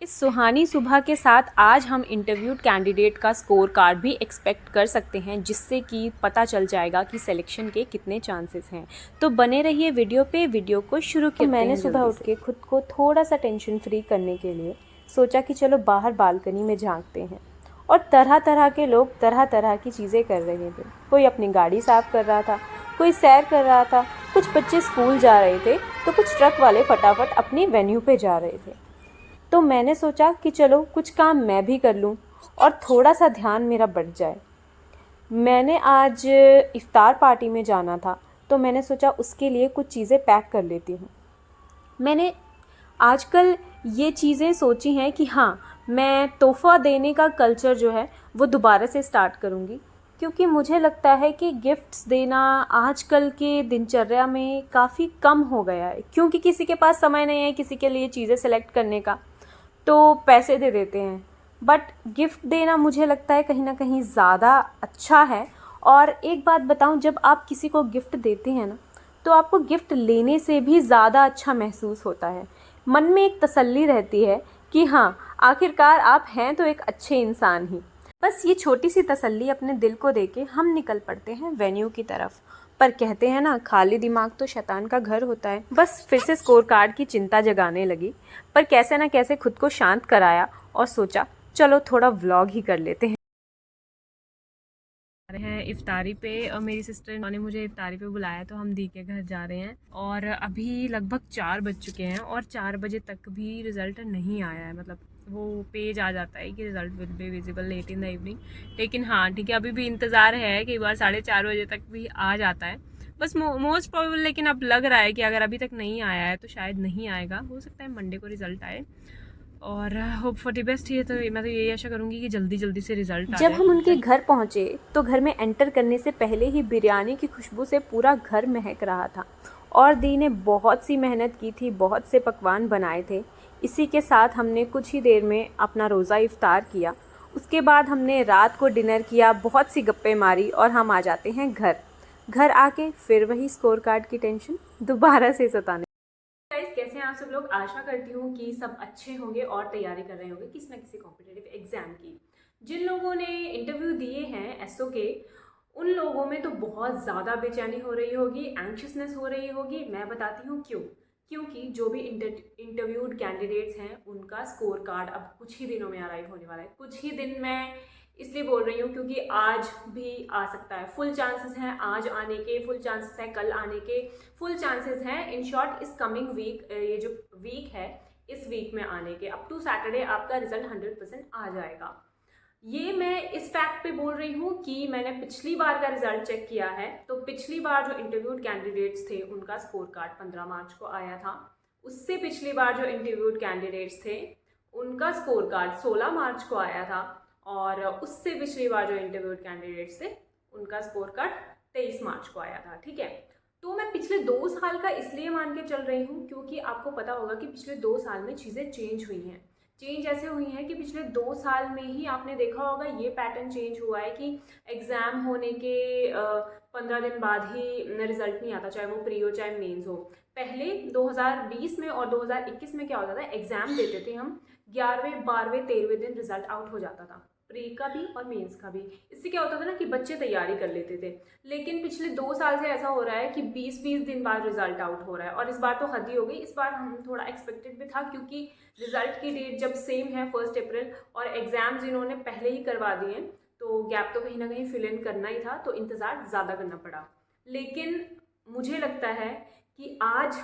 इस सुहानी सुबह के साथ आज हम इंटरव्यूड कैंडिडेट का स्कोर कार्ड भी एक्सपेक्ट कर सकते हैं, जिससे कि पता चल जाएगा कि सिलेक्शन के कितने चांसेस हैं। तो बने रहिए वीडियो पे। वीडियो को शुरू करते हैं। मैंने सुबह उठ के खुद को थोड़ा सा टेंशन फ्री करने के लिए सोचा कि चलो बाहर बालकनी में झांकते हैं, और तरह तरह के लोग तरह तरह की चीज़ें कर रहे थे। कोई अपनी गाड़ी साफ़ कर रहा था, कोई सैर कर रहा था, कुछ बच्चे स्कूल जा रहे थे, तो कुछ ट्रक वाले फटाफट अपनी वेन्यू पे जा रहे थे। तो मैंने सोचा कि चलो कुछ काम मैं भी कर लूँ और थोड़ा सा ध्यान मेरा बढ़ जाए। मैंने आज इफ़्तार पार्टी में जाना था, तो मैंने सोचा उसके लिए कुछ चीज़ें पैक कर लेती हूँ। मैंने आजकल ये चीज़ें सोची हैं कि हाँ, मैं तोहफ़ा देने का कल्चर जो है वो दोबारा से स्टार्ट करूँगी, क्योंकि मुझे लगता है कि गिफ्ट्स देना आजकल के दिनचर्या में काफ़ी कम हो गया है, क्योंकि किसी के पास समय नहीं है किसी के लिए चीज़ें सेलेक्ट करने का, तो पैसे दे देते हैं। बट गिफ्ट देना मुझे लगता है कहीं ना कहीं ज़्यादा अच्छा है। और एक बात बताऊं, जब आप किसी को गिफ्ट देते हैं ना, तो आपको गिफ्ट लेने से भी ज़्यादा अच्छा महसूस होता है। मन में एक तसल्ली रहती है कि हाँ, आखिरकार आप हैं तो एक अच्छे इंसान ही। बस ये छोटी सी तसल्ली अपने दिल को देके हम निकल पड़ते हैं वेन्यू की तरफ। पर कहते हैं ना, खाली दिमाग तो शैतान का घर होता है। बस फिर से स्कोर कार्ड की चिंता जगाने लगी, पर कैसे ना कैसे खुद को शांत कराया और सोचा चलो थोड़ा व्लॉग ही कर लेते हैं। रहे हैं इफ्तारी पे, और मेरी सिस्टर ने मुझे इफ्तारी पे बुलाया, तो हम दी के घर जा रहे हैं। और अभी लगभग 4 बज चुके हैं और 4 बजे तक भी रिज़ल्ट नहीं आया है। मतलब वो पेज आ जाता है कि result will be visible late in the evening. लेकिन हाँ ठीक है, अभी भी इंतज़ार है, कई बार 4:30 बजे तक भी आ जाता है। बस मोस्ट प्रोबेबल, लेकिन अब लग रहा है कि अगर अभी तक नहीं आया है तो शायद नहीं आएगा। हो सकता है मंडे को रिज़ल्ट आए, और होप फॉर द बेस्ट। ये तो मैं तो यही आशा करूँगी कि जल्दी जल्दी से रिज़ल्ट आ जाए। जब हम उनके घर पहुँचे तो घर में एंटर करने से पहले ही बिरयानी की खुशबू से पूरा घर महक रहा था। और दी ने बहुत सी मेहनत की थी, बहुत से पकवान बनाए थे। इसी के साथ हमने कुछ ही देर में अपना रोज़ा इफ्तार किया। उसके बाद हमने रात को डिनर किया, बहुत सी गप्पे मारी, और हम आ जाते हैं घर। घर आके फिर वही स्कोर कार्ड की टेंशन दोबारा से सताने। गाइस, कैसे हैं आप सब लोग? आशा करती हूँ कि सब अच्छे होंगे और तैयारी कर रहे होंगे किसी न किसी कॉम्पिटिटिव एग्जाम की। जिन लोगों ने इंटरव्यू दिए हैं एसओ के, उन लोगों में तो बहुत ज़्यादा बेचैनी हो रही होगी, एंक्शसनेस हो रही होगी। मैं बताती हूँ क्यों। क्योंकि जो भी इंटरव्यूड कैंडिडेट्स हैं उनका स्कोर कार्ड अब कुछ ही दिनों में अराइव होने वाला है। कुछ ही दिन में इसलिए बोल रही हूँ क्योंकि आज भी आ सकता है। फुल चांसेस हैं आज आने के, फुल चांसेस हैं कल आने के, फुल चांसेस हैं इन शॉर्ट इस कमिंग वीक, ये जो वीक है इस वीक में आने के। अप टू सैटरडे आपका रिजल्ट 100% आ जाएगा। ये मैं इस फैक्ट पे बोल रही हूँ कि मैंने पिछली बार का रिजल्ट चेक किया है, तो पिछली बार जो इंटरव्यूड कैंडिडेट्स थे उनका स्कोर कार्ड 15 मार्च को आया था। उससे पिछली बार जो इंटरव्यूड कैंडिडेट्स थे उनका स्कोर कार्ड 16 मार्च को आया था। और उससे पिछली बार जो इंटरव्यूड कैंडिडेट्स थे उनका स्कोर कार्ड 23 मार्च को आया था। ठीक है, तो मैं पिछले 2 साल का इसलिए मान के चल रही हूँ क्योंकि आपको पता होगा कि पिछले 2 साल में चीज़ें चेंज हुई हैं। चेंज ऐसे हुई हैं कि पिछले 2 साल में ही आपने देखा होगा ये पैटर्न चेंज हुआ है कि एग्ज़ाम होने के 15 दिन बाद ही रिजल्ट नहीं आता, चाहे वो प्री हो चाहे मेंस हो। पहले 2020 में और 2021 में क्या होता था, एग्ज़ाम देते थे हम, 11वें 12वें 13वें दिन रिजल्ट आउट हो जाता था, प्री का भी और मेंस का भी। इससे क्या होता था ना कि बच्चे तैयारी कर लेते थे। लेकिन पिछले 2 साल से ऐसा हो रहा है कि 20-20 दिन बाद रिजल्ट आउट हो रहा है, और इस बार तो हद ही हो गई। इस बार हम थोड़ा एक्सपेक्टेड भी था क्योंकि रिजल्ट की डेट जब सेम है 1 अप्रैल और एग्जाम्स इन्होंने पहले ही करवा दिए, तो गैप तो कहीं ना कहीं फिल इन करना ही था, तो इंतज़ार ज़्यादा करना पड़ा। लेकिन मुझे लगता है कि आज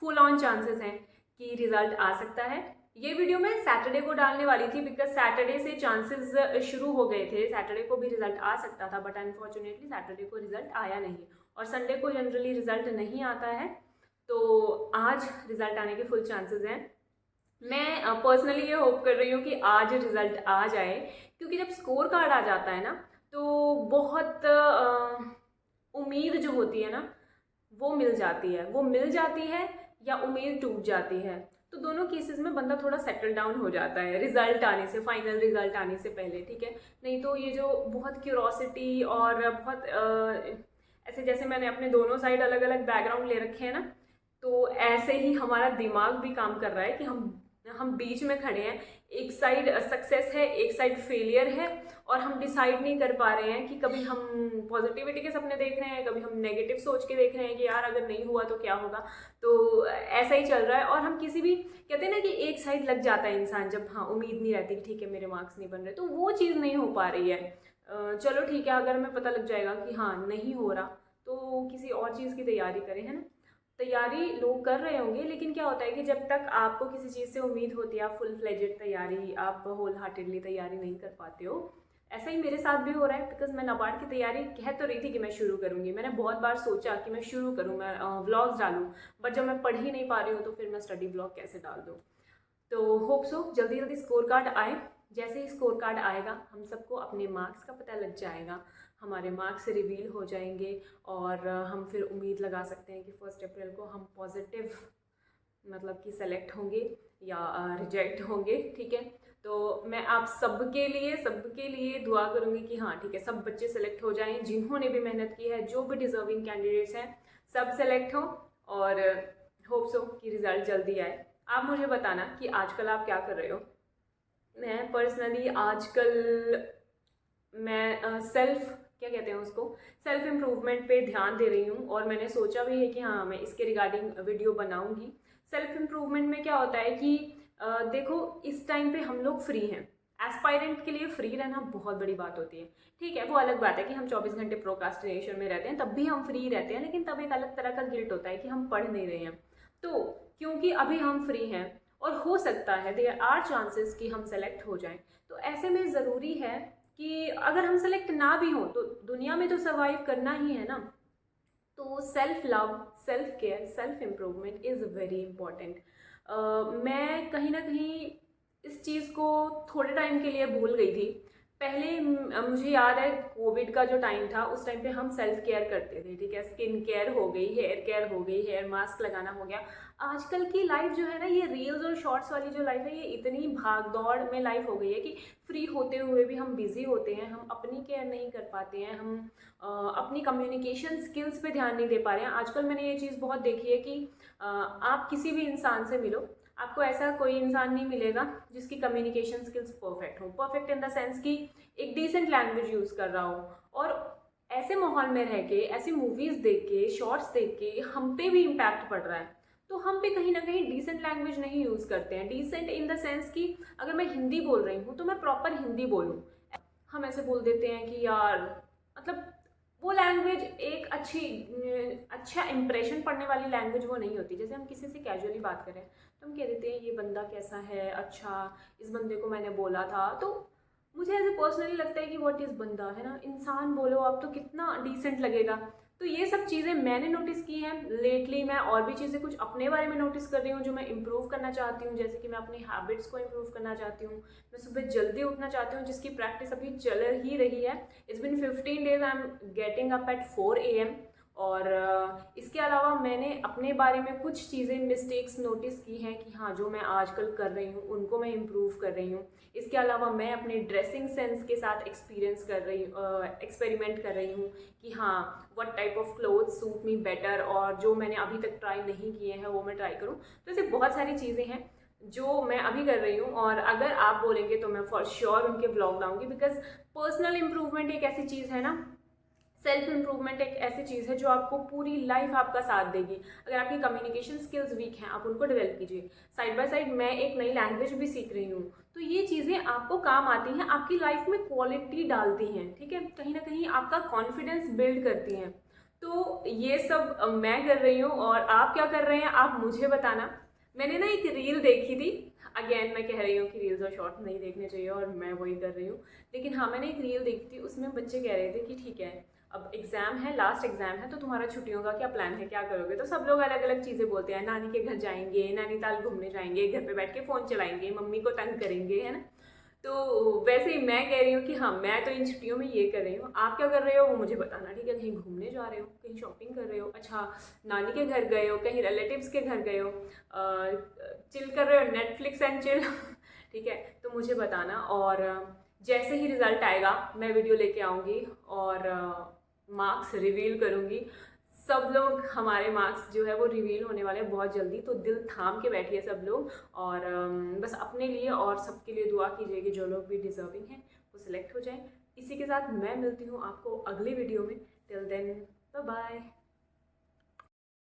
फुल ऑन चांसेस हैं कि रिजल्ट आ सकता है। ये वीडियो मैं सैटरडे को डालने वाली थी बिकॉज सैटरडे से चांसेस शुरू हो गए थे, सैटरडे को भी रिजल्ट आ सकता था, बट अनफॉर्चुनेटली सैटरडे को रिजल्ट आया नहीं, और संडे को जनरली रिजल्ट नहीं आता है। तो आज रिजल्ट आने के फुल चांसेस हैं। मैं पर्सनली ये होप कर रही हूँ कि आज रिजल्ट आ जाए, क्योंकि जब स्कोर कार्ड आ जाता है ना तो बहुत उम्मीद जो होती है ना वो मिल जाती है, वो मिल जाती है या उम्मीद टूट जाती है। तो दोनों केसेस में बंदा थोड़ा सेटल डाउन हो जाता है रिजल्ट आने से, फाइनल रिजल्ट आने से पहले। ठीक है, नहीं तो ये जो बहुत क्यूरोसिटी और बहुत ऐसे, जैसे मैंने अपने दोनों साइड अलग अलग बैकग्राउंड ले रखे हैं ना, तो ऐसे ही हमारा दिमाग भी काम कर रहा है कि हम बीच में खड़े हैं, एक साइड सक्सेस है, एक साइड फेलियर है, और हम डिसाइड नहीं कर पा रहे हैं कि कभी हम पॉजिटिविटी के सपने देख रहे हैं, कभी हम नेगेटिव सोच के देख रहे हैं कि यार अगर नहीं हुआ तो क्या होगा। तो ऐसा ही चल रहा है, और हम किसी भी कहते हैं ना कि एक साइड लग जाता है इंसान जब हाँ उम्मीद नहीं रहती कि ठीक है मेरे मार्क्स नहीं बन रहे, तो वो चीज़ नहीं हो पा रही है। चलो ठीक है, अगर हमें पता लग जाएगा कि हाँ नहीं हो रहा तो किसी और चीज़ की तैयारी करें, है ना। तैयारी लोग कर रहे होंगे, लेकिन क्या होता है कि जब तक आपको किसी चीज़ से उम्मीद होती है, आप फुल फ्लेजेड तैयारी, आप होल हार्टेडली तैयारी नहीं कर पाते हो। ऐसा ही मेरे साथ भी हो रहा है, बिकॉज मैं नाबार्ड की तैयारी कह तो रही थी कि मैं शुरू करूँगी, मैंने बहुत बार सोचा कि मैं शुरू करूँ, मैं व्लॉग्स डालूँ, बट जब मैं पढ़ ही नहीं पा रही हूँ तो फिर मैं स्टडी ब्लॉग कैसे डाल दूँ। तो होप सो जल्दी जल्दी स्कोर कार्ड आए। जैसे ही स्कोर कार्ड आएगा हम सबको अपने मार्क्स का पता लग जाएगा, हमारे मार्क्स रिवील हो जाएंगे, और हम फिर उम्मीद लगा सकते हैं कि 1 अप्रैल को हम पॉजिटिव मतलब कि सेलेक्ट होंगे या रिजेक्ट होंगे। ठीक है, तो मैं आप सबके लिए दुआ करूँगी कि हाँ ठीक है, सब बच्चे सेलेक्ट हो जाएं जिन्होंने भी मेहनत की है, जो भी डिज़र्विंग कैंडिडेट्स हैं सब सेलेक्ट हों, और होप सो कि रिज़ल्ट जल्दी आए। आप मुझे बताना कि आजकल आप क्या कर रहे हो। मैं पर्सनली आजकल मैं सेल्फ क्या कहते हैं उसको, सेल्फ इम्प्रूवमेंट पे ध्यान दे रही हूँ, और मैंने सोचा भी है कि हाँ मैं इसके रिगार्डिंग वीडियो बनाऊँगी। सेल्फ इम्प्रूवमेंट में क्या होता है कि देखो इस टाइम पे हम लोग फ्री हैं, एस्पायरेंट के लिए फ्री रहना बहुत बड़ी बात होती है। ठीक है, वो अलग बात है कि हम 24 घंटे प्रोक्रास्टिनेशन में रहते हैं, तब भी हम फ्री रहते हैं, लेकिन तब एक अलग तरह का गिल्ट होता है कि हम पढ़ नहीं रहे हैं। तो क्योंकि अभी हम फ्री हैं और हो सकता है देयर आर चांसेस कि हम सेलेक्ट हो जाएं, तो ऐसे में ज़रूरी है कि अगर हम सेलेक्ट ना भी हों तो दुनिया में तो सर्वाइव करना ही है ना। तो self love, self care, self improvement is very important. मैं कहीं ना कहीं इस चीज़ को थोड़े टाइम के लिए भूल गई थी। पहले मुझे याद है कोविड का जो टाइम था, उस टाइम पे हम सेल्फ केयर करते थे। ठीक है, स्किन केयर हो गई, हेयर केयर हो गई, हेयर मास्क लगाना हो गया। आजकल की लाइफ जो है ना, ये रील्स और शॉर्ट्स वाली जो लाइफ है, ये इतनी भाग दौड़ में लाइफ हो गई है कि फ्री होते हुए भी हम बिजी होते हैं, हम अपनी केयर नहीं कर पाते हैं, हम अपनी कम्युनिकेशन स्किल्स पे ध्यान नहीं दे पा रहे हैं। आजकल मैंने ये चीज़ बहुत देखी है कि आप किसी भी इंसान से मिलो, आपको ऐसा कोई इंसान नहीं मिलेगा जिसकी कम्युनिकेशन स्किल्स परफेक्ट हो, परफेक्ट इन द सेंस कि एक डिसेंट लैंग्वेज यूज़ कर रहा हो। और ऐसे माहौल में रह के, ऐसी मूवीज़ देख के, शॉर्ट्स देख के हम पे भी इम्पैक्ट पड़ रहा है। तो हम पे कहीं ना कहीं डिसेंट लैंग्वेज नहीं यूज़ करते हैं। डिसेंट इन द सेंस कि अगर मैं हिंदी बोल रही हूँ तो मैं प्रॉपर हिंदी बोलूँ। हम ऐसे बोल देते हैं कि यार मतलब वो लैंग्वेज एक अच्छा इंप्रेशन पड़ने वाली लैंग्वेज वो नहीं होती। जैसे हम किसी से कैजुअली बात करें तो हम कह देते हैं ये बंदा कैसा है, अच्छा इस बंदे को मैंने बोला था। तो मुझे ऐसे पर्सनली लगता है कि व्हाट इज़ बंदा, है ना, इंसान बोलो आप तो कितना डिसेंट लगेगा। तो ये सब चीज़ें मैंने नोटिस की हैं लेटली। मैं और भी चीज़ें कुछ अपने बारे में नोटिस कर रही हूँ जो मैं इम्प्रूव करना चाहती हूँ। जैसे कि मैं अपनी हैबिट्स को इम्प्रूव करना चाहती हूँ, मैं सुबह जल्दी उठना चाहती हूँ, जिसकी प्रैक्टिस अभी चल ही रही है। It's been 15 days I am getting up at 4 AM। और इसके अलावा मैंने अपने बारे में कुछ चीज़ें मिस्टेक्स नोटिस की हैं कि हाँ जो मैं आजकल कर रही हूँ उनको मैं इम्प्रूव कर रही हूँ। इसके अलावा मैं अपने ड्रेसिंग सेंस के साथ एक्सपेरिमेंट कर रही हूँ कि हाँ what type of clothes suit me better, और जो मैंने अभी तक ट्राई नहीं किए हैं वो मैं ट्राई करूँ। तो ऐसे बहुत सारी चीज़ें हैं जो मैं अभी कर रही हूँ, और अगर आप बोलेंगे तो मैं फॉर श्योर उनके ब्लॉग लाऊंगी। बिकॉज पर्सनल इम्प्रूवमेंट एक ऐसी चीज़ है ना, सेल्फ इम्प्रूवमेंट एक ऐसी चीज़ है जो आपको पूरी लाइफ आपका साथ देगी। अगर आपकी कम्युनिकेशन स्किल्स वीक हैं आप उनको डेवलप कीजिए। साइड बाय साइड मैं एक नई लैंग्वेज भी सीख रही हूँ, तो ये चीज़ें आपको काम आती हैं, आपकी लाइफ में क्वालिटी डालती हैं। ठीक है, कहीं ना कहीं आपका कॉन्फिडेंस बिल्ड करती हैं। तो ये सब मैं कर रही हूँ, और आप क्या कर रहे हैं आप मुझे बताना। मैंने ना एक रील देखी थी, अगेन मैं कह रही हूँ कि रील्स और शॉर्ट्स नहीं देखने चाहिए और मैं वही कर रही हूँ, लेकिन हाँ मैंने एक रील देखी थी, उसमें बच्चे कह रहे थे कि ठीक है अब एग्ज़ाम है, लास्ट एग्ज़ाम है, तो तुम्हारा छुट्टियों का क्या प्लान है, क्या करोगे। तो सब लोग अलग अलग चीज़ें बोलते हैं, नानी के घर जाएंगे, नैनीताल घूमने जाएंगे, घर पे बैठ के फ़ोन चलाएंगे, मम्मी को तंग करेंगे, है ना। तो वैसे ही मैं कह रही हूँ कि हाँ मैं तो इन छुट्टियों में ये कर रही हूँ, आप क्या कर रहे हो वो मुझे बताना। ठीक है, कहीं घूमने जा रहे हो, कहीं शॉपिंग कर रहे हो, अच्छा नानी के घर गए हो, कहीं रिलेटिव्स के घर गए हो, चिल कर रहे हो, नेटफ्लिक्स एंड चिल ठीक है, तो मुझे बताना। और जैसे ही रिज़ल्ट आएगा मैं वीडियो लेके आऊँगी और मार्क्स रिवील करूँगी। सब लोग हमारे मार्क्स जो है वो रिवील होने वाले हैं बहुत जल्दी, तो दिल थाम के बैठिए सब लोग, और बस अपने लिए और सबके लिए दुआ कीजिए कि जो लोग भी डिजर्विंग हैं वो सिलेक्ट हो जाएं। इसी के साथ मैं मिलती हूँ आपको अगली वीडियो में। Till then bye bye.